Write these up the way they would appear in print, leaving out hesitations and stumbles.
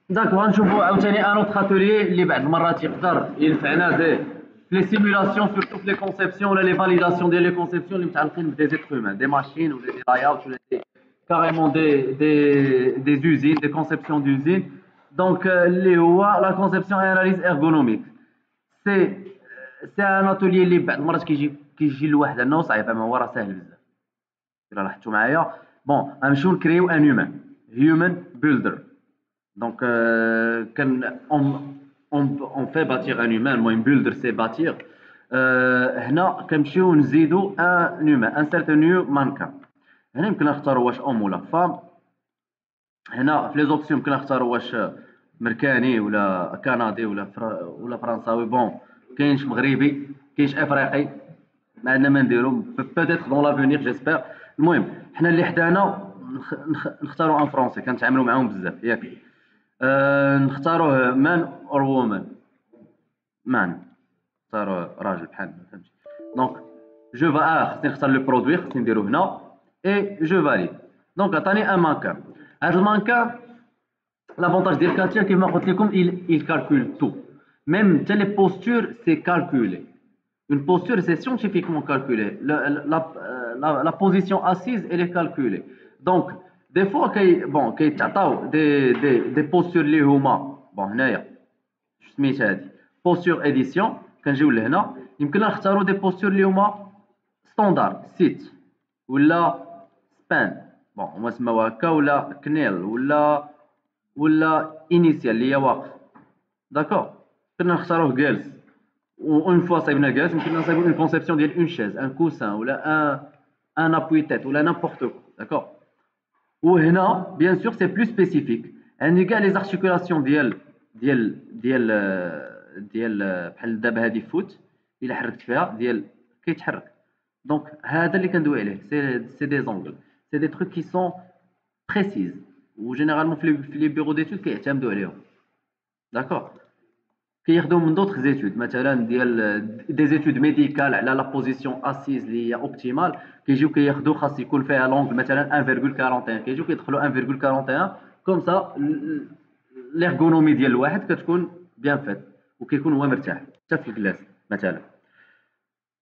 داكوغ غنشوفو عاوتاني ان اوتر اتوليي اللي بعض المرات يقدر ينفعنا في لي سيمولاسيون سورتو في لي كونسيبسيون ولا لي فاليداسيون ديال لي كونسيبسيون اللي متعلقين بدي زيتر هومان دي ماشين ولا دي لاياوت ولا دي كاريمون دي زوزين دي كونسيبسيون دوزين دونك اللي هو لا كونسيبسيون اي اناليز ارغونوميك سي سي ان اتوليي اللي بعض المرات كيجي الواحد انه صعيب اما هو راه ساهل بزاف الا لاحظتوا معايا بون غنمشيو نكريو ان هيومن بيلدر Donc, on fait bâtir un humain. Moi, une builder, c'est bâtir. هنا كنمشيو نزيدو ان humain, un certain mannequin. هنا يمكن نختاروا واش homme ولا femme. هنا في لي زوبسيون يمكن نختاروا واش مركاني ولا كندي ولا فرنساوي. بون كاينش مغربي كاينش افريقي ما عندنا ما نديرو بوتيتر دون لافونيغ جيسبر. المهم حنا اللي حدانا نختاروا ان فرونسي كنتعاملوا معاهم بزاف ياك. نختاروه مان اور وومن مان نختاروه راجل بحالنا فهمتي. دونك جو خصني نختار لو برودوي خصني نديرو هنا اي جو فاليد. دونك عطاني ان مانكان. هاد المانكان لافونتاج ديال كاتيا كيما قلت لكم il calcule tout même حتى لي بوستور سي calculé. Une posture, c'est scientifiquement calculé. La position assise, elle est calculée. Donc, des fois, bon, des postures اللي هما bon هنايا سميتها هادي posture édition كنجيو لهنا يمكننا نختاروا دي postures اللي هما ستاندار sit ولا span bon هما سماوها هكا ولا كنيل ولا initial اللي هي واقف داكور. كنا نختاروه جالس وان فوا صايبنا جالس يمكننا نصايبو اون كونسيبسيون ديال اون شيز ان كوسان ولا ان ابوي تيت ولا نيمبورت كو داكور. وهنا بيان سور سي بلو سبيسيفيك عندي كاع لي زارتيكولاسيون ديال بحال دابا هادي فوت الا حركت فيها ديال كيتحرك. دونك هذا اللي كندوي عليه سي دي زونغل سي دي تروك كي سون بريسيز وجينيرالمون في لي بيرو ديتود كيعتمدوا عليهم داكور. كياخذوا من دوطخ زيتود مثلا ديال دي زيتود ميديكال على لا بوزيسيون اسيز اللي هي اوبتيمال كيجيو كياخذوا خاص يكون فيها لونغ مثلا 1.41 كيجيو كيدخلوا 1.41 كوم سا ليرغونومي ديال الواحد كتكون بيان فات وكيكون هو مرتاح حتى في الكلاس مثلا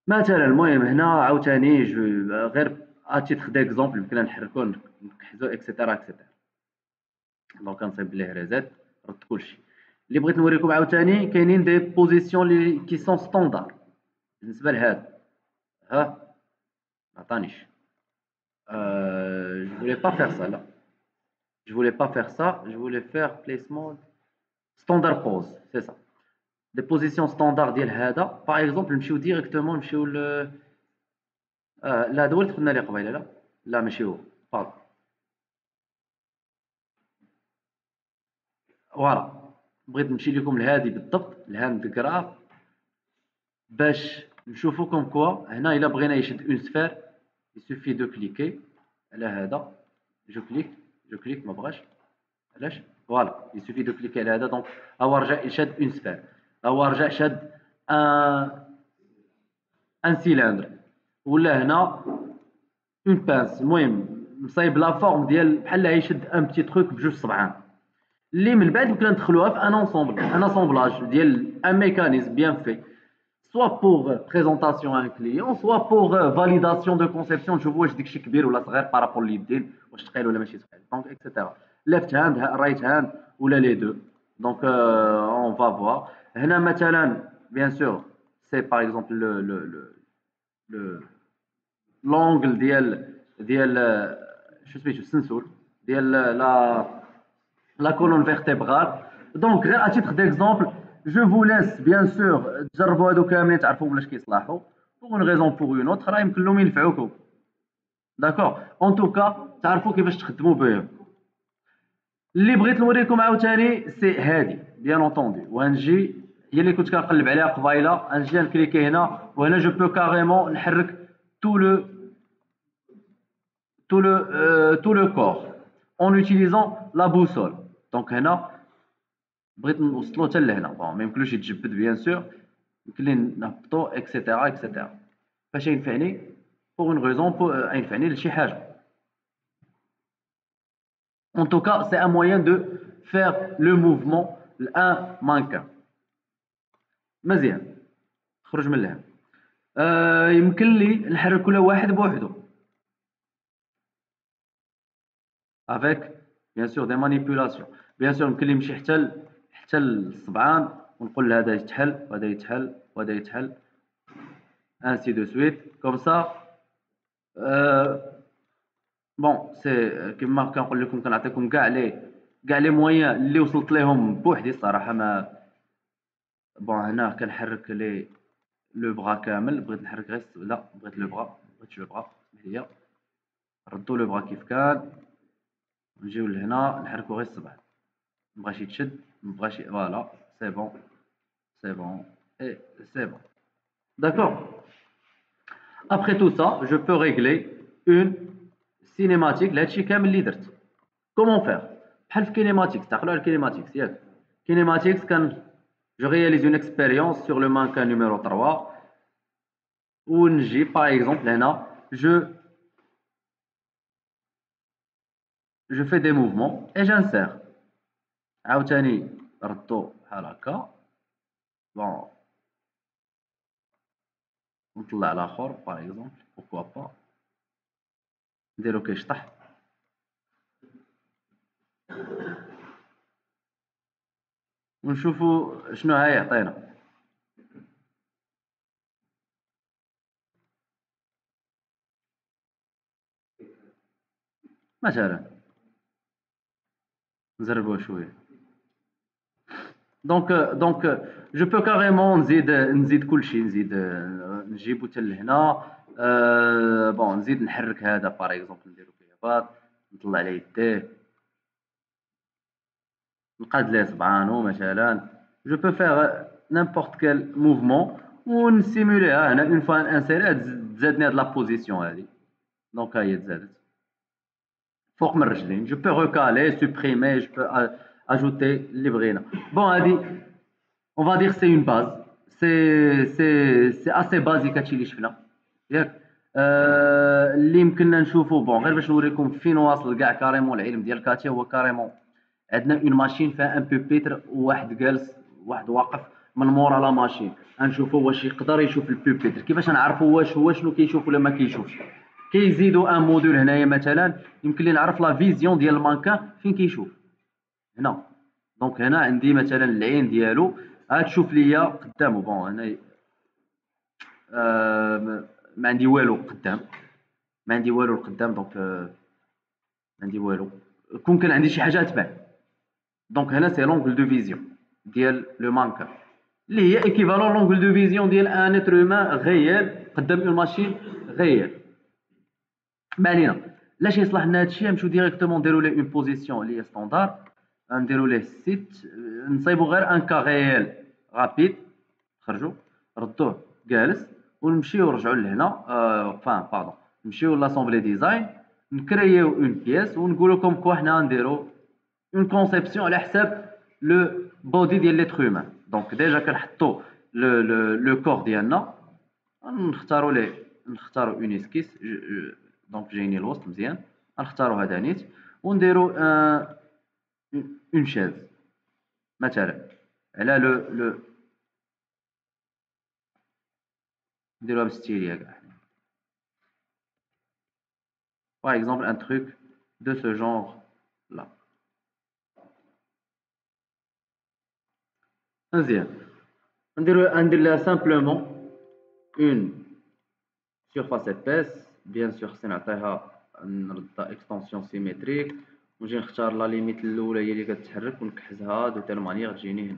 المهم هنا عاوتاني غير اتيتر ديكزومبل يمكن نحركو نكحزو اكسيتيرا اكسيتيرا. دونك كنصايب ليه ريزيت رد كلشي. اللي بغيت نوريكم عاوتاني كاينين دي بوزيسيون لي كي سون ستاندار بالنسبه لهذا ها ما عطانيش. je voulais pas faire ça là je voulais pas faire ça je voulais faire placement standard pose c'est ça des positions standard ديال هذا باغ اكزومبل نمشيو ديريكتومون نمشيو لا هذا هو اللي دخلنا ليه قبيله لا ماشي هو فوالا فوالا بغيت نمشي لكم لهذه بالضبط الهاند جراف باش نشوفوا كوم كوا هنا الا بغينا يشد اون سفير يسوفي دو كليكي على هذا جو كليك ما بغاش علاش فوالا يسوفي دو كليكي على هذا دونك هو رجع يشد اون سفير هو رجع شد ان سيلندر ولا هنا اون بانس المهم مصايب لا فورم ديال بحال يشد ان بتي تروك بجوج صبعان اللي من بعد يمكن ندخلوها في ان اسامبلاج ديال ان ميكانيزم بيان في soit pour présentation à un client soit pour validation de conception نشوفوا واش داكشي كبير ولا صغير بارابور لليدين واش ثقيل ولا ماشي ثقيل دونك اكسيتيرا ليفت هاند رايت هاند ولا لي دو دونك اون فا فوار. هنا مثلا بيان سور سي باغ اكزومبل لو لونغل ديال شو سميتو السنسور ديال لا كولون فيرتيبرال. دونك غير اتيتر ديكزومبل جو فو لاس بيان سور تجربوا هادو كاملين تعرفوا ولاش كيصلحوا بوغ اون غيزون بوغ اون اوتر راه يمكن لهم ينفعوكم داكور اون توكا تعرفوا كيفاش تخدموا بهم. اللي بغيت نوريكم عاوتاني سي هادي بيان اونطوندي وغنجي هي اللي كنت كنقلب عليها قبيله غنجي نكليكي هنا وهنا جو بو كاريمون نحرك تو لو tout le corps en utilisant la boussole. دونك هنا بغيت نوصلو حتى لهنا بون ما يمكنلوش يتجبد بيان سور يمكن لي نهبطو اكسيتيرا اكسيتيرا فاش ينفعني بوغ اون غيزون ينفعني لشي حاجه. En tout cas, c'est un moyen faire le mouvement un manquant. مزيان خرج من لهنا. يمكن لي نحرك كل واحد بوحده avec bien sûr des manipulations. bien sûr يمكن لي نمشي حتى للصبعان ونقول هذا يتحل وهذا يتحل وهذا يتحل ainsi de suite comme ça. بون سي كيما كنقول لكم كنعطيكم كاع لي مويان اللي وصلت ليهم بوحدي الصراحه. ما بون هنا كنحرك لو بغا كامل. بغيت نحرك غير لا بغيت لو بغا بغيتش لو بغا هي ردوا لو بغا كيف كان نجيو لهنا نحركو غير الصبع. مبغاش يتشد مبغاش فوالا سي بون سي بون اي سي بون d'accord. après tout ça je peux régler une cinématique لهادشي كامل اللي درت. comment faire بحال في كينيماتيكس تعقلوا على الكينيماتيكس ياك. كينيماتيكس كان je réalise une expérience sur le mannequin numéro 3 ونجي par exemple هنا je fais des mouvements et j'insère. عاوتاني ردو بحال هكا بون نطلع الاخر باغ اكزومبل بوكوا با نديرو كيشطح ونشوفو شنو ها يعطينا. مثلا نزربوه شويه. دونك جو بو كاريمون نزيد كلشي نزيد نجيبو حتى لهنا. بون نزيد نحرك هذا باغ اكزومبل نديرو فيه باط نطلع عليه يديه نقاد ليه صبعانو مثلا. جو بو فيغ نيمبورط كيل موفمون ونسيموليها هنا اون فوا انسيريها تزادني هاد لا بوزيسيون هادي. دونك ها هي تزادت فوق من الرجلين. جو بو ريكالي سوبريمي جو بو اجوتي اللي بغينا. بون هادي on va dire c'est une base. c'est assez basique هادشي اللي شفنا ياك. اللي يمكننا نشوفو بون غير باش نوريكم فين واصل كاع كاريمون العلم ديال كاتيا. هو كاريمون عندنا اون ماشين فيها ان بوبيتر وواحد جالس واحد واقف من مورا لا ماشين. غنشوفو واش يقدر يشوف البوبيتر. كيفاش نعرفو واش هو شنو كيشوف ولا ما كيشوفش. كيزيدو ان موديل هنايا مثلا يمكن لي نعرف لا فيزيون ديال المانكان فين كيشوف هنا. دونك هنا عندي مثلا العين ديالو تشوف ليا قدامه. بون هنا ما عندي والو قدام ما عندي والو القدام. دونك ما عندي والو. كون كان عندي شي حاجه تبان. دونك هنا سي لونغل دو فيزيون ديال لو مانكا اللي هي ايكيفالون لونغل دو فيزيون ديال ان اتر هومان غيال قدام اون ماشين غيال. ما علينا لاش يصلح لنا هادشي. نمشيو ديريكتومون نديرو ليه اون بوزيسيون اللي هي ستاندار. نديرو ليه سيت نصايبو غير ان كا غيال رابيد خرجوا ردوه جالس ونمشيو نرجعوا لهنا. فان باردون نمشيو لاسامبلي ديزاين نكرييو اون بياس ونقولو لكم كوا حنا نديرو اون كونسيبسيون على حساب لو بودي ديال ليتر هومان. دونك ديجا كنحطو لو كور ديالنا نختارو اون اسكيس. دونك جايني الوسط مزيان غنختارو هذا نيت ونديرو اون شاز مثلا على لو نديروها بالستيليا كاع. par exemple un truc de ce genre là. مزيان ندير لها simplement une surface épaisse. bien sûr خصني نعطيها نردها extension symétrique ونجي نختار لا ليميت الاولى هي اللي كتحرك ونكحزها دو تيل مانيير تجيني هنا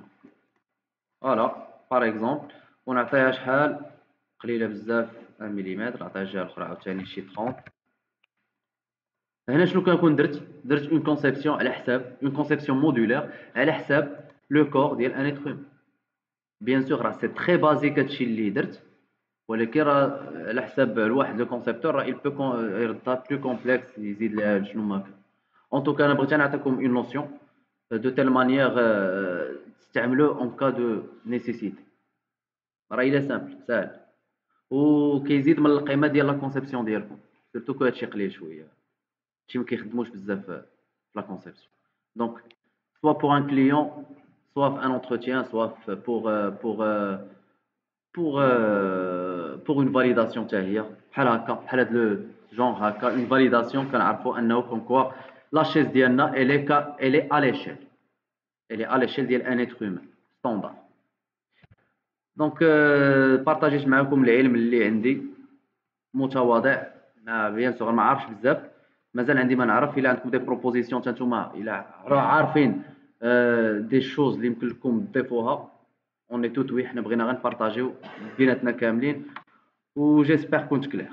فوالا باغ اكزومبل. ونعطيها شحال قليله بزاف 1 ملم. نعطيها الجهه الاخرى عاوتاني شي 30. هنا شنو كنكون درت اون كونسيبسيون على حساب اون كونسيبسيون مودولير على حساب لو كور ديال ان اتر هومان. بيان سور راه سي تري بازيك هادشي اللي درت ولكن راه على حساب الواحد لو كونسيبتور راه يلبو يردها بلو كومبلكس يزيد لها شنو ما كان. ان توكا انا بغيت نعطيكم اون نوسيون دو تيل مانيير تستعملوه اون كا دو نيسيسيتي. راه الا سامبل ساهل وكيزيد من القيمه ديال لا كونسيبسيون ديالكم سيرتو كو هادشي قليل شويه. هادشي ما كيخدموش بزاف في لا كونسيبسيون. دونك soit pour un client, soit un entretien, soit pour une validation تاع هي بحال هكا بحال هاد لو جونغ هكا une validation كنعرفوا انه كوم كوا لا شيز ديالنا elle est à l'échelle ديال ان être humain ستوندار. دونك بارطاجيت معكم العلم اللي عندي متواضع، بيان سور ما عارفش بزاف، مازال عندي ما نعرف. الا عندكم دي بروبوزيسيون حتى نتوما الا عارفين دي شوز اللي يمكن لكم تضيفوها، اون اي توت وي، حنا بغينا غير نبارطاجيو بيناتنا كاملين، و جيسبر كنت كلير.